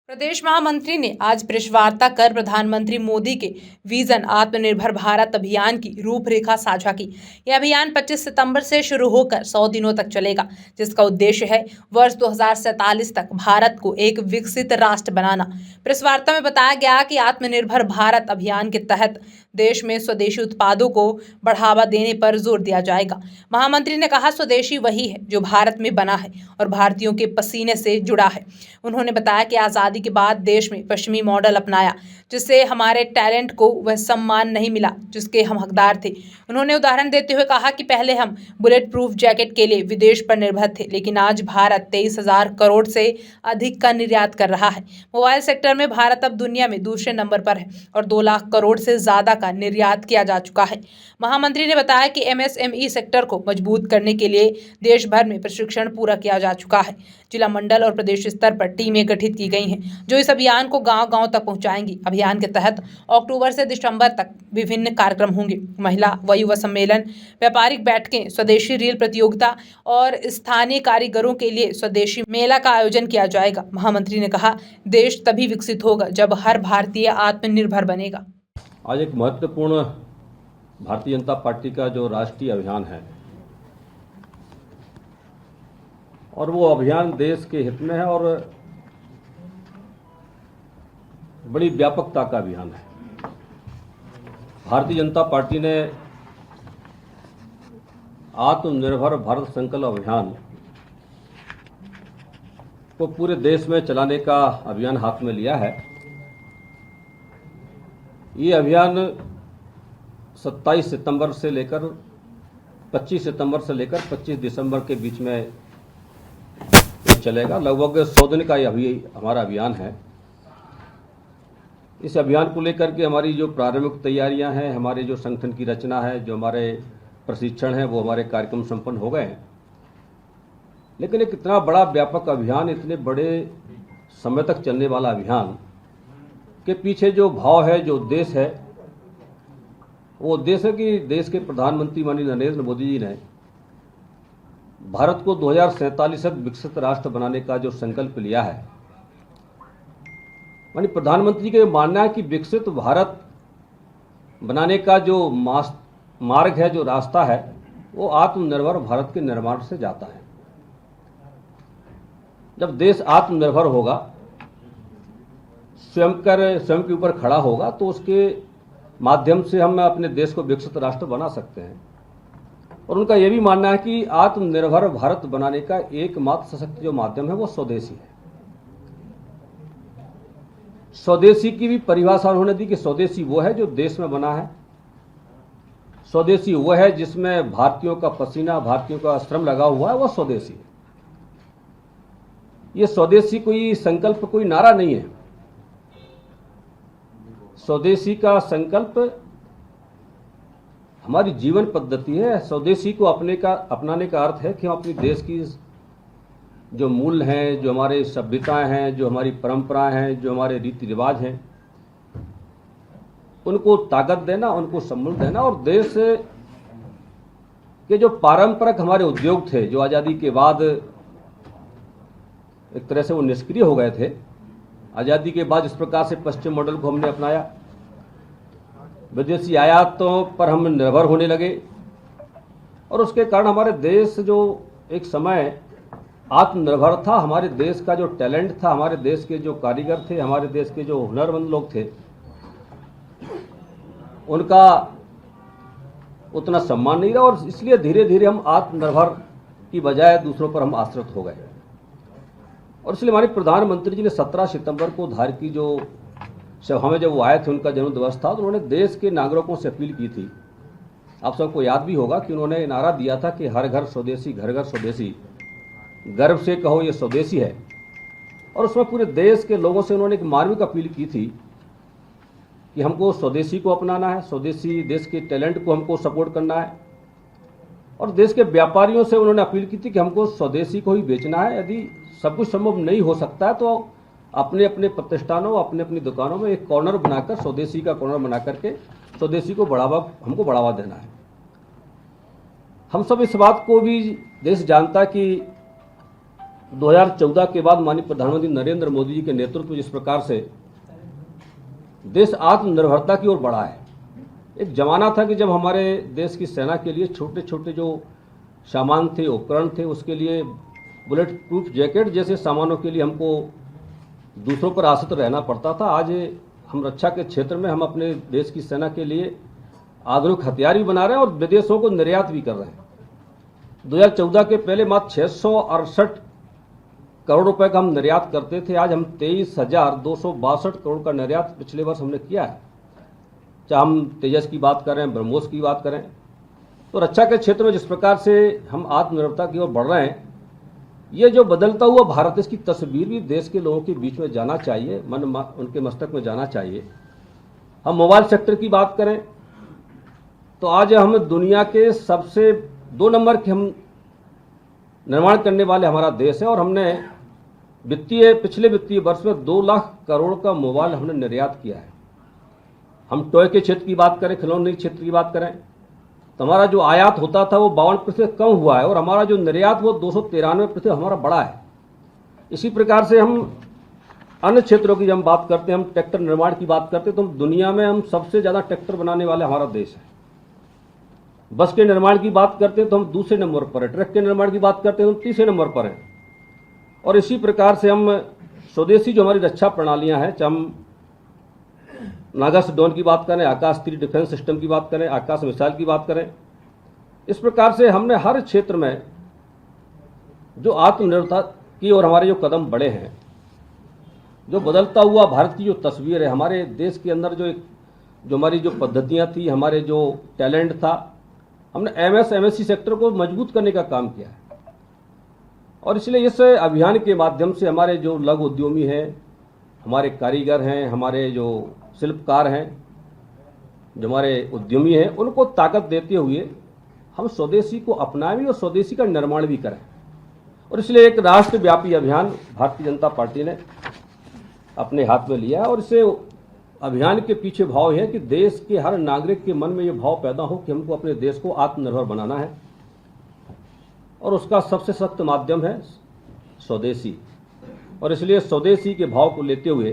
प्रदेश महामंत्री ने आज प्रेस वार्ता कर प्रधानमंत्री मोदी के विजन आत्मनिर्भर भारत अभियान की रूपरेखा साझा की। यह अभियान 25 सितंबर से शुरू होकर 100 दिनों तक चलेगा, जिसका उद्देश्य है वर्ष 2047 तक भारत को एक विकसित राष्ट्र बनाना। प्रेस वार्ता में बताया गया कि आत्मनिर्भर भारत अभियान के तहत देश में स्वदेशी उत्पादों को बढ़ावा देने पर जोर दिया जाएगा। महामंत्री ने कहा, स्वदेशी वही है जो भारत में बना है और भारतीयों के पसीने से जुड़ा है। उन्होंने बताया कि आजादी के बाद देश में पश्चिमी मॉडल अपनाया, जिससे हमारे टैलेंट को वह सम्मान नहीं मिला जिसके हम हकदार थे। उन्होंने उदाहरण देते हुए कहा कि पहले हम बुलेट प्रूफ जैकेट के लिए विदेश पर निर्भर थे, लेकिन आज भारत 23,000 करोड़ से अधिक का निर्यात कर रहा है। मोबाइल सेक्टर में भारत अब दुनिया में दूसरे नंबर पर है और 2 लाख करोड़ से ज्यादा का निर्यात किया जा चुका है। महामंत्री ने बताया कि एमएसएमई सेक्टर को मजबूत करने के लिए देश भर में प्रशिक्षण पूरा किया जा चुका है। जिला, मंडल और प्रदेश स्तर पर टीमें गठित की गई हैं, जो इस अभियान को गांव-गांव तक पहुंचाएंगी। अभियान के तहत अक्टूबर से दिसंबर तक विभिन्न कार्यक्रम होंगे। महिला व युवा सम्मेलन, व्यापारिक बैठकें, स्वदेशी रील प्रतियोगिता और स्थानीय कारीगरों के लिए स्वदेशी मेला का आयोजन किया जाएगा। महामंत्री ने कहा, देश तभी विकसित होगा जब हर भारतीय आत्मनिर्भर बनेगा। आज एक महत्वपूर्ण भारतीय जनता पार्टी का जो राष्ट्रीय अभियान है और वो अभियान देश के हित में है और बड़ी व्यापकता का अभियान है। भारतीय जनता पार्टी ने आत्मनिर्भर भारत संकल्प अभियान को पूरे देश में चलाने का अभियान हाथ में लिया है। ये अभियान 27 सितंबर से लेकर 25 सितंबर से लेकर 25 दिसंबर के बीच में चलेगा। लगभग 100 दिन का ये हमारा अभियान है। इस अभियान को लेकर के हमारी जो प्रारंभिक तैयारियां हैं, हमारे जो संगठन की रचना है, जो हमारे प्रशिक्षण है, वो हमारे कार्यक्रम संपन्न हो गए हैं। लेकिन एक इतना बड़ा व्यापक अभियान, इतने बड़े समय तक चलने वाला अभियान के पीछे जो भाव है, जो उद्देश्य है, वो उद्देश्य है कि देश के प्रधानमंत्री माननीय नरेंद्र मोदी जी ने भारत को 2047 तक विकसित राष्ट्र बनाने का जो संकल्प लिया है, माननीय प्रधानमंत्री का मानना है कि विकसित भारत बनाने का जो मार्ग है, जो रास्ता है, वो आत्मनिर्भर भारत के निर्माण से जाता है। जब देश आत्मनिर्भर होगा, स्वयं के ऊपर खड़ा होगा, तो उसके माध्यम से हम अपने देश को विकसित राष्ट्र बना सकते हैं। और उनका यह भी मानना है कि आत्मनिर्भर भारत बनाने का एकमात्र सशक्त जो माध्यम है वो स्वदेशी है। स्वदेशी की भी परिभाषा उन्होंने दी कि स्वदेशी वो है जो देश में बना है। स्वदेशी वो है जिसमें भारतीयों का पसीना, भारतीयों का श्रम लगा हुआ है, वो स्वदेशी है। ये स्वदेशी कोई संकल्प, कोई नारा नहीं है। स्वदेशी का संकल्प हमारी जीवन पद्धति है। स्वदेशी को अपनाने का अर्थ है कि हम अपने देश की जो मूल्य हैं, जो हमारे सभ्यताएं हैं, जो हमारी परंपराएं हैं, जो हमारे रीति रिवाज हैं, उनको ताकत देना, उनको सम्मान देना। और देश के जो पारंपरिक हमारे उद्योग थे, जो आज़ादी के बाद एक तरह से वो निष्क्रिय हो गए थे। आज़ादी के बाद इस प्रकार से पश्चिम मॉडल को हमने अपनाया, विदेशी आयातों पर हम निर्भर होने लगे और उसके कारण हमारे देश जो एक समय आत्मनिर्भर था, हमारे देश का जो टैलेंट था, हमारे देश के जो कारीगर थे, हमारे देश के जो हुनरमंद लोग थे, उनका उतना सम्मान नहीं रहा और इसलिए धीरे धीरे हम आत्मनिर्भर की बजाय दूसरों पर हम आश्रित हो गए। और इसलिए हमारे प्रधानमंत्री जी ने 17 सितंबर को धार की जो सभा में जब वो आए थे, उनका जन्म दिवस था, तो उन्होंने देश के नागरिकों से अपील की थी। आप सबको याद भी होगा कि उन्होंने नारा दिया था कि हर घर स्वदेशी, घर घर स्वदेशी, गर्व से कहो ये स्वदेशी है। और उसमें पूरे देश के लोगों से उन्होंने एक मार्मिक अपील की थी कि हमको स्वदेशी को अपनाना है, स्वदेशी देश के टैलेंट को हमको सपोर्ट करना है। और देश के व्यापारियों से उन्होंने अपील की थी कि हमको स्वदेशी को ही बेचना है। यदि सब कुछ संभव नहीं हो सकता है तो अपने अपने प्रतिष्ठानों, अपने अपनी दुकानों में एक कॉर्नर बनाकर, स्वदेशी का कॉर्नर बना करके स्वदेशी को हमको बढ़ावा देना है। हम सब इस बात को भी देश जानता कि 2014 के बाद माननीय प्रधानमंत्री नरेंद्र मोदी जी के नेतृत्व में जिस प्रकार से देश आत्मनिर्भरता की ओर बढ़ा है। एक जमाना था कि जब हमारे देश की सेना के लिए छोटे छोटे जो सामान थे, उपकरण थे, उसके लिए बुलेट प्रूफ जैकेट जैसे सामानों के लिए हमको दूसरों पर आश्रित रहना पड़ता था। आज हम रक्षा के क्षेत्र में हम अपने देश की सेना के लिए आधुनिक हथियार भी बना रहे हैं और विदेशों को निर्यात भी कर रहे हैं। 2014 के पहले मात्र 668 करोड़ रुपए का हम निर्यात करते थे, आज हम 23,262 करोड़ का निर्यात पिछले वर्ष हमने किया है। चाहे हम तेजस की बात करें, ब्रह्मोस की बात करें, तो रक्षा के क्षेत्र में जिस प्रकार से हम आत्मनिर्भरता की ओर बढ़ रहे हैं, ये जो बदलता हुआ भारत इसकी तस्वीर भी देश के लोगों के बीच में जाना चाहिए, उनके मस्तक में जाना चाहिए। हम मोबाइल सेक्टर की बात करें तो आज हम दुनिया के सबसे 2 नंबर के हम निर्माण करने वाले हमारा देश है और हमने पिछले वित्तीय वर्ष में 2 लाख करोड़ का मोबाइल हमने निर्यात किया है। हम टॉय के क्षेत्र की बात करें, खिलौने के क्षेत्र की बात करें तो हमारा जो आयात होता था वो 52% कम हुआ है और हमारा जो निर्यात वो 293% हमारा बढ़ा है। इसी प्रकार से हम अन्य क्षेत्रों की जब हम बात करते हैं, हम ट्रैक्टर निर्माण की बात करते हैं तो हम दुनिया में हम सबसे ज़्यादा ट्रैक्टर बनाने वाले हमारा देश है। बस के निर्माण की बात करते हैं तो हम दूसरे नंबर पर है, ट्रक के निर्माण की बात करते हैं तो हम तीसरे नंबर पर हैं। और इसी प्रकार से हम स्वदेशी जो हमारी रक्षा प्रणालियां हैं, चाहे हम नागास ड्रोन की बात करें, आकाश 3 डिफेंस सिस्टम की बात करें, आकाश मिसाइल की बात करें, इस प्रकार से हमने हर क्षेत्र में जो आत्मनिर्भरता की और हमारे जो कदम बढ़े हैं, जो बदलता हुआ भारत की जो तस्वीर है, हमारे देश के अंदर जो हमारी जो पद्धतियाँ थी, हमारे जो टैलेंट था, हमने MSMSC सेक्टर को मजबूत करने का काम किया है। और इसलिए इस अभियान के माध्यम से हमारे जो लघु उद्यमी हैं, हमारे कारीगर हैं, हमारे जो शिल्पकार हैं, जो हमारे उद्यमी हैं, उनको ताकत देते हुए हम स्वदेशी को अपनाएं भी और स्वदेशी का निर्माण भी करें। और इसलिए एक राष्ट्रव्यापी अभियान भारतीय जनता पार्टी ने अपने हाथ में लिया है और इसे अभियान के पीछे भाव है कि देश के हर नागरिक के मन में ये भाव पैदा हो कि हमको अपने देश को आत्मनिर्भर बनाना है और उसका सबसे सख्त माध्यम है स्वदेशी। और इसलिए स्वदेशी के भाव को लेते हुए